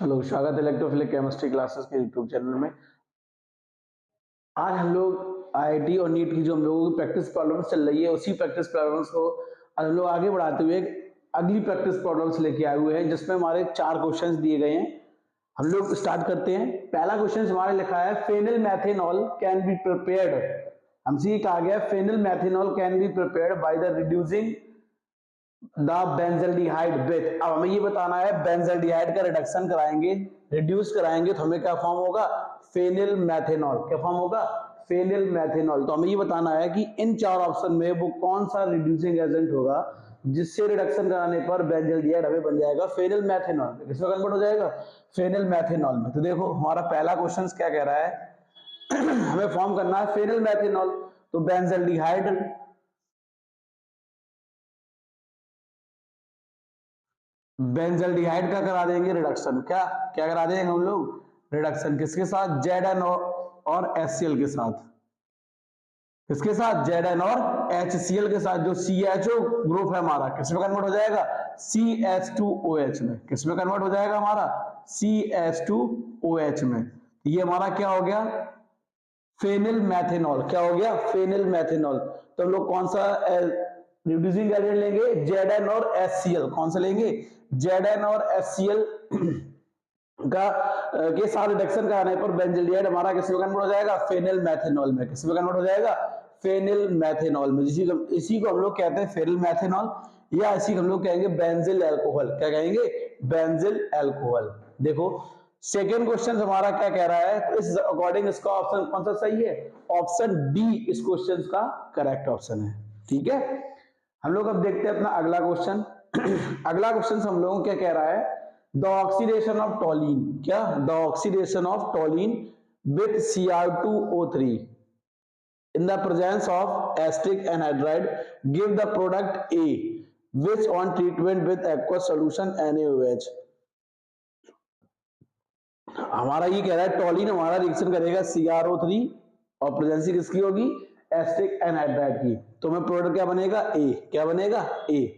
Hello, स्वागत है electrophilic chemistry classes के यूट्यूब चैनल में। आज हम लोग आईआईटी और नीट की जो हम लोगों की प्रैक्टिस प्रॉब्लम्स चल रही है, उसी प्रैक्टिस प्रॉब्लम्स को आज हम लोग आगे बढ़ाते हुए अगली प्रैक्टिस प्रॉब्लम्स लेके आए हुए हैं, जिसमें हमारे 4 क्वेश्चंस दिए गए हैं। हम लोग स्टार्ट करते हैं। पहला क्वेश्चन हमारे लिखा है phenyl methanol can be prepared. हमसे ये कहा गया phenyl methanol can be prepared by the reducing the benzaldehyde with. अब हमें ये बताना है बेंजल्डिहाइड का रिडक्शन कराएंगे, रिड्यूस कराएंगे तो हमें क्या फॉर्म होगा, फेनिल मैथेनॉल। क्या फॉर्म होगा, फेनिल मैथेनॉल। तो हमें ये बताना है कि इन 4 ऑप्शन में वो कौन सा रिड्यूसिंग एजेंट होगा जिससे रिडक्शन कराने पर बेंजल्डिहाइड हमें बन जाएगा फेनिल मैथेनॉल। किसमें कन्वर्ट हो जाएगा, फेनिल मैथेनॉल में। तो देखो हमारा पहला क्वेश्चन क्या कह रहा है हमें फॉर्म करना है फेनिल मैथेनॉल। तो बेंजल्डिहाइड का करा देंगे रिडक्शन। क्या क्या करा देंगे हम लोग, रिडक्शन। किसके साथ, Zn और HCl के साथ। किसके साथ, Zn और HCl के साथ। जो CHO ग्रुप है हमारा किसमें कन्वर्ट हो जाएगा, CH2OH में। किसमें कन्वर्ट हो जाएगा हमारा, CH2OH में। ये हमारा क्या हो गया, फेनिल मैथेनॉल। क्या हो गया, फेनिल मैथेनॉल। तो हम लोग कौन सा रिड्यूसिंग एजेंट लेंगे, Zn और HCl। कौन सा लेंगे, Zn और HCl का के साथ रिडक्शन कराने पर बेंजल्डिहाइड हमारा किसमें कन्वर्ट हो जाएगा, फेनिल मैथेनॉल में। किसमें कन्वर्ट हो जाएगा, फेनिल मैथेनॉल में। इसी को हम लोग कहते हैं फेनिल मैथेनॉल, या इसी को हम लोग कहेंगे बेंजिल अल्कोहल। क्या कहेंगे, बेंजिल अल्कोहल। देखो सेकेंड क्वेश्चन हमारा क्या कह रहा है, तो इस अकॉर्डिंग इसका ऑप्शन कौन सा सही है, ऑप्शन डी इस क्वेश्चन का करेक्ट ऑप्शन है। ठीक है, हम लोग अब देखते हैं अपना अगला क्वेश्चन अगला क्वेश्चन हम लोगों को क्या कह रहा है, द ऑक्सीडेशन ऑफ टॉलिन। क्या, the oxidation of toluene with Cr2O3 in the presence of acetic anhydride give the product A which on treatment with aqueous solution NaOH। हमारा ये कह रहा है टॉलिन हमारा रिएक्शन करेगा CrO3 और प्रेजेंसी किसकी होगी, एसिटिक एनहाइड्राइड की। तो हमें प्रोडक्ट क्या बनेगा, ए। क्या बनेगा, ए।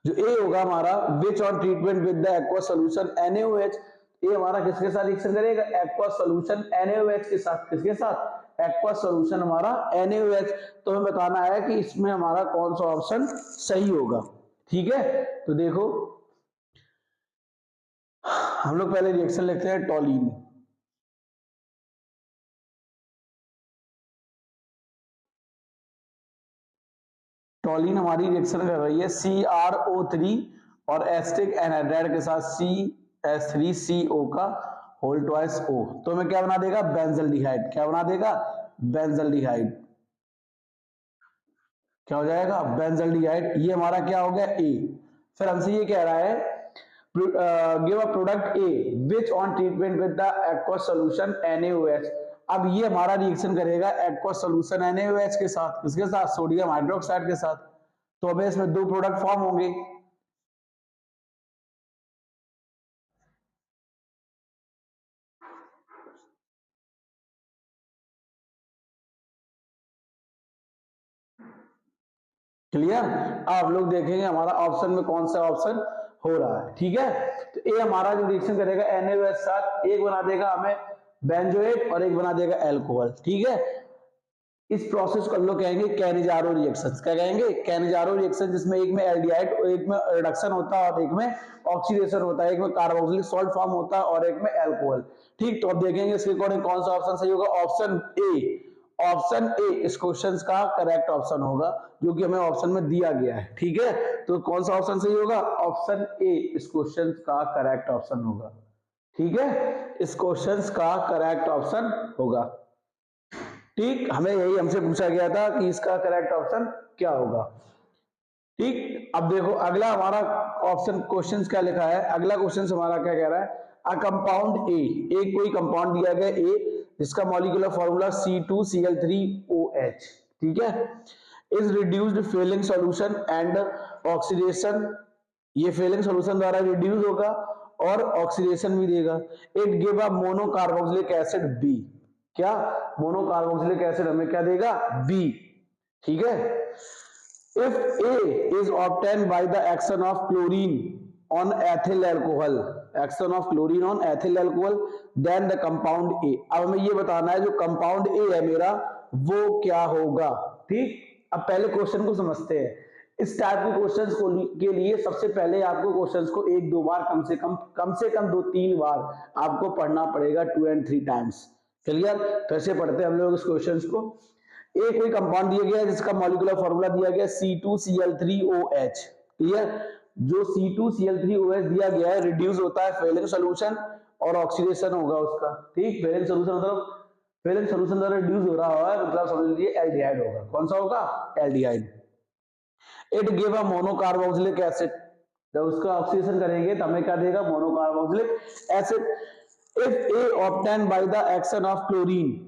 जो ए होगा हमारा which on treatment with the aqua solution NaOH। ये हमारा किसके साथ रिएक्शन करेगा, एक्वा सॉल्यूशन NaOH के साथ। किसके साथ, एक्वा सॉल्यूशन हमारा NaOH। तो हमें बताना है कि इसमें हमारा कौन सा ऑप्शन सही होगा। ठीक है, तो देखो हम लोग पहले रिएक्शन लिखते हैं टॉलिन। टॉलिन हमारी रिएक्शन कर रही है CrO3 और एसिटिक एनहाइड्राइड के साथ CH3CO का होल ट्वाइस O। तो हमें क्या बना देगा, बेंजल्डिहाइड। क्या बना देगा, बेंजल्डिहाइड। क्या हो जाएगा, बेंजल्डिहाइड। ये हमारा क्या हो गया, ए। फिर हमसे ये कह रहा है give a product A which on treatment with the aqua solution NaOH। अब ये हमारा रिएक्शन करेगा एक्वा सॉल्यूशन NaOH के साथ। किसके साथ, सोडियम हाइड्रोक्साइड के साथ। तो हमें इसमें 2 प्रोडक्ट फॉर्म होंगे। क्लियर। अब लोग देखेंगे हमारा ऑप्शन में कौन सा ऑप्शन हो रहा है। ठीक है, तो ए हमारा जो रिएक्शन करेगा NaOH साथ, एक बना देगा हमें बेंजोएट और एक बना देगा अल्कोहल। ठीक है, इस प्रोसेस को हम लोग कहेंगे कैनिजारो रिएक्शन। क्या कहेंगे, कैनिजारो रिएक्शन, जिसमें एक में एल्डिहाइड, एक में रिडक्शन होता है और एक में ऑक्सीडेशन होता है, एक में कार्बोक्सिलिक सॉल्ट फॉर्म होता है और एक में अल्कोहल। ठीक, तो अब देखेंगे इसके अकॉर्डिंग कौन सा ऑप्शन सही होगा, ऑप्शन ए। ऑप्शन ए इस क्वेश्चन का करेक्ट ऑप्शन होगा, जो कि हमें ऑप्शन में दिया गया है। ठीक है, तो कौन सा ऑप्शन सही होगा, ऑप्शन ए इस क्वेश्चन का करेक्ट ऑप्शन होगा। ठीक है, इस क्वेश्चन का करेक्ट ऑप्शन होगा। ठीक, हमें यही हमसे पूछा गया था कि इसका करेक्ट ऑप्शन क्या होगा। ठीक, अब देखो अगला हमारा ऑप्शन क्वेश्चन क्या लिखा है, अगला क्वेश्चन हमारा क्या कह रहा है, अ कंपाउंड ए, एक कोई कंपाउंड दिया गया ए जिसका मॉलिक्यूलर फॉर्मूला C2Cl3OH। ठीक है, is reduced Fehling solution and oxidation. ये फेलिंग सॉल्यूशन द्वारा रिड्यूस होगा और ऑक्सीडेशन भी देगा। It give a monocarboxylic acid B. क्या, मोनोकार्बोक्सिलिक एसिड हमें क्या देगा, बी। ठीक है, if A is obtain by the action of chlorine on ethyl alcohol, action of chlorine on ethyl alcohol, then the compound A। अब हमें ये बताना है जो कंपाउंड A है मेरा वो क्या होगा। ठीक, अब पहले क्वेश्चन को समझते हैं। इस टाइप के क्वेश्चंस के लिए सबसे पहले आपको क्वेश्चंस को एक दो बार कम से कम 2-3 बार आपको पढ़ना पड़ेगा, 2 and 3 टाइम्स। क्लियर, कैसे पढ़ते हैं हम लोग इस क्वेश्चंस को। एक कोई कंपाउंड दिया गया है जिसका मॉलिक्यूलर फॉर्मूला दिया गया C2Cl3OH। क्लियर, जो C2Cl3OH दिया गया है रिड्यूस होता है फेलिंग सोल्यूशन और ऑक्सीडेशन होगा उसका। ठीक, फेलिंग सोल्यूशन मतलब फेलिंग सोल्यूशन द्वारा रिड्यूस हो रहा है, मतलब समझ लीजिए एल्डिहाइड होगा। कौन सा होगा? Aldehyde. It give a monocarboxylic acid, जब उसका ऑक्सीडेशन करेंगे तो हमें क्या देगा? Monocarboxylic acid. If A obtain by the action of chlorine,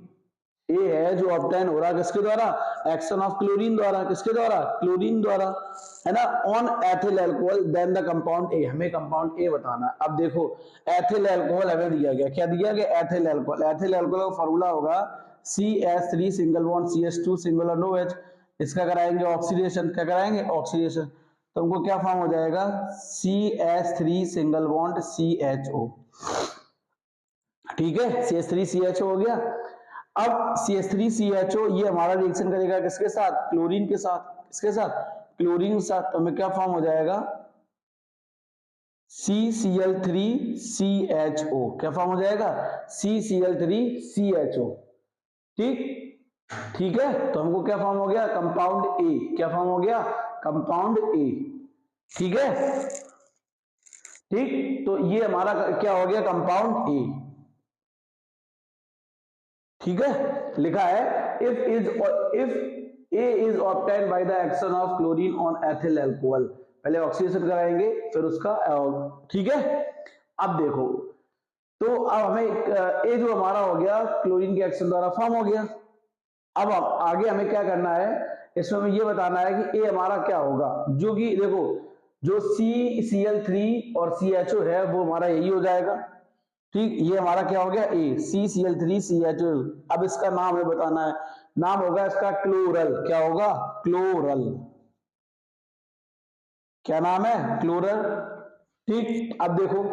A है जो ऑब्टेन हो रहा है किसके द्वारा? एक्शन ऑफ क्लोरीन द्वारा। किसके द्वारा? क्लोरीन द्वारा, है ना। On ethyl alcohol then the compound A, हमें कंपाउंड ए बताना है। अब देखो एथिल अल्कोहल हमें दिया गया, क्या दिया गया? Ethyl alcohol. एथिल अल्कोहल का फार्मूला होगा CH3 single bond CH2 single bond OH। इसका कराएंगे ऑक्सीडेशन, क्या कराएंगे? ऑक्सीडेशन। तो हमको क्या फॉर्म हो जाएगा? CH3 single bond CHO। ठीक है, CH3CHO हो गया। अब CH3CHO ये हमारा रिएक्शन करेगा किसके साथ? क्लोरीन के साथ। किसके साथ? क्लोरीन के साथ। तो हमें क्या फॉर्म हो जाएगा? CCl3CHO। क्या फॉर्म हो जाएगा? CCl3CHO। ठीक, ठीक है, तो हमको क्या फॉर्म हो गया? Compound A. क्या फॉर्म हो गया? Compound A. ठीक है, ठीक, तो ये हमारा क्या हो गया? Compound A. ठीक है, लिखा है if A is obtained by the action of chlorine on ethyl alcohol। पहले ऑक्सीडेशन कराएंगे फिर उसका, ठीक है। अब देखो, तो अब हमें ए जो हमारा हो गया क्लोरीन के एक्शन द्वारा फॉर्म हो गया। अब आगे हमें क्या करना है, इसमें हमें ये बताना है कि ए हमारा क्या होगा, जो कि देखो जो CCl3 और CHO है वो हमारा यही हो जाएगा। ठीक, ये हमारा क्या हो गया? ए, CCl3CHO। अब इसका नाम हमें बताना है, नाम होगा इसका क्लोरल। क्या होगा? क्लोरल। क्या नाम है? क्लोरल। ठीक, अब देखो,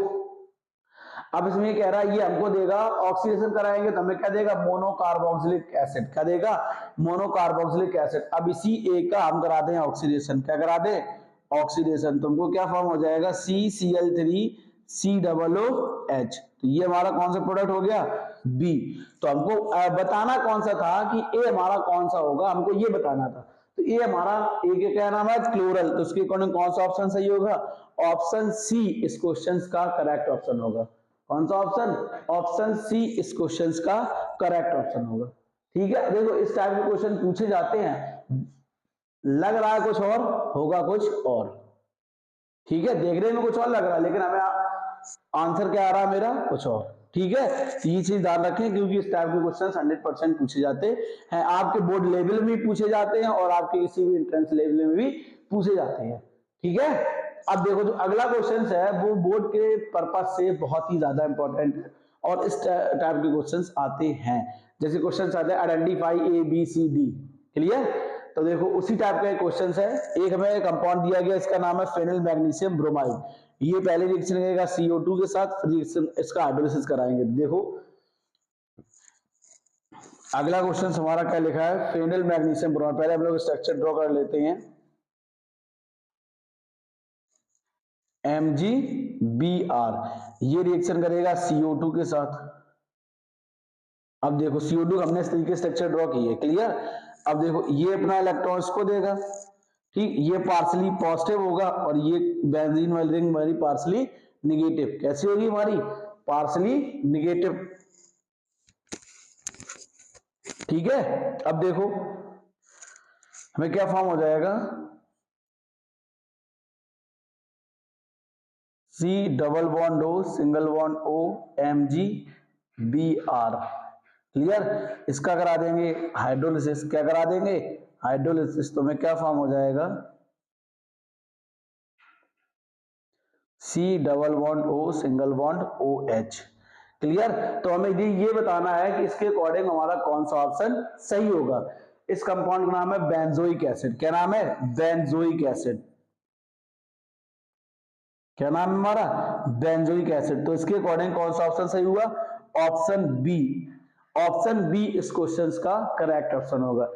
अब इसमें कह रहा है ये हमको देगा ऑक्सीडेशन कराएंगे तो हमें क्या देगा? Monocarboxylic acid. क्या देगा? Monocarboxylic acid. अब इसी ए का हम करा दें ऑक्सीडेशन। क्या करा दें? ऑक्सीडेशन। तुमको क्या फॉर्म हो जाएगा? CCl3COOH। तो ये हमारा कौन सा प्रोडक्ट हो गया? बी। तो हमको बताना कौन सा था कि ए हमारा कौन सा होगा, हमको ये बताना था। तो ये हमारा ए के क्या नाम है? क्लोरल। तो उसके अकॉर्डिंग कौन सा ऑप्शन सही होगा? ऑप्शन सी इस क्वेश्चन का करेक्ट ऑप्शन होगा। कौन सा ऑप्शन? ऑप्शन सी इस क्वेश्चन का करेक्ट ऑप्शन होगा। ठीक है, देखो इस टाइप के क्वेश्चन पूछे जाते हैं, लग रहा है कुछ और होगा कुछ और। ठीक है, देखने में कुछ और लग रहा है लेकिन हमें आंसर क्या आ रहा है मेरा? कुछ और। ठीक है, ये चीज ध्यान रखें क्योंकि इस टाइप के क्वेश्चन 100% पूछे जाते हैं, आपके बोर्ड लेवल में भी पूछे जाते हैं और आपके किसी भी एंट्रेंस लेवल में भी पूछे जाते हैं। ठीक है, अब देखो जो अगला क्वेश्चन है वो बोर्ड के पर्पज से बहुत ही ज्यादा इंपॉर्टेंट है और इस टाइप के क्वेश्चन आते हैं। जैसे क्वेश्चन आते हैं आइडेंटिफाई ABCD। क्लियर, तो देखो उसी टाइप का क्वेश्चन है। एक हमें कंपाउंड दिया गया, इसका नाम है फेनिल मैग्नीशियम ब्रोमाइड। ये पहले रिएक्शन करेगा CO2 के साथ, फिर रिएक्शन इसका हाइड्रोलिसिस कराएंगे। देखो अगला क्वेश्चन हमारा क्या लिखा है? Phenyl magnesium bromide. पहले हम लोग स्ट्रक्चर ड्रॉ कर लेते हैं। MgBr, ये रिएक्शन करेगा CO2 के साथ। अब देखो CO2 हमने इस तरीके स्ट्रक्चर ड्रॉ की है। क्लियर, अब देखो ये अपना इलेक्ट्रॉन्स को देगा। ठीक, ये पार्सली पॉजिटिव होगा और ये बेंजीन वाली रिंग हमारी पार्सली निगेटिव। कैसी होगी हमारी? Partially negative. ठीक है, अब देखो हमें क्या फॉर्म हो जाएगा? C double bond O single bond O MgBr। Clear, इसका करा देंगे हाइड्रोलिसिस। क्या करा देंगे? हाइड्रोलिसिस। तो हमें क्या फॉर्म हो जाएगा? C double bond O single bond OH। Clear, तो हमें ये बताना है कि इसके अकॉर्डिंग हमारा कौन सा ऑप्शन सही होगा। इस कंपाउंड का नाम है बेंजोइक एसिड। क्या नाम है? Benzoic acid. क्या नाम है हमारा, बेंजोइक एसिड। तो इसके अकॉर्डिंग कौन सा ऑप्शन सही हुआ, ऑप्शन बी। ऑप्शन बी इस क्वेश्चन का करेक्ट ऑप्शन होगा।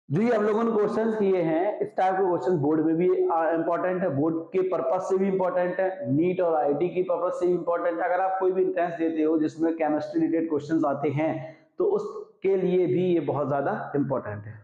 जो ये हम लोगों ने क्वेश्चन किए हैं, इस टाइप के क्वेश्चन बोर्ड में भी इंपॉर्टेंट है, बोर्ड के पर्पज से भी इंपॉर्टेंट है, नीट और आईटी की पर्पज से भी इंपॉर्टेंट है। अगर आप कोई भी एंट्रेंस देते हो जिसमें केमिस्ट्री रिलेटेड क्वेश्चंस आते हैं तो उसके लिए भी ये बहुत ज्यादा इंपॉर्टेंट है।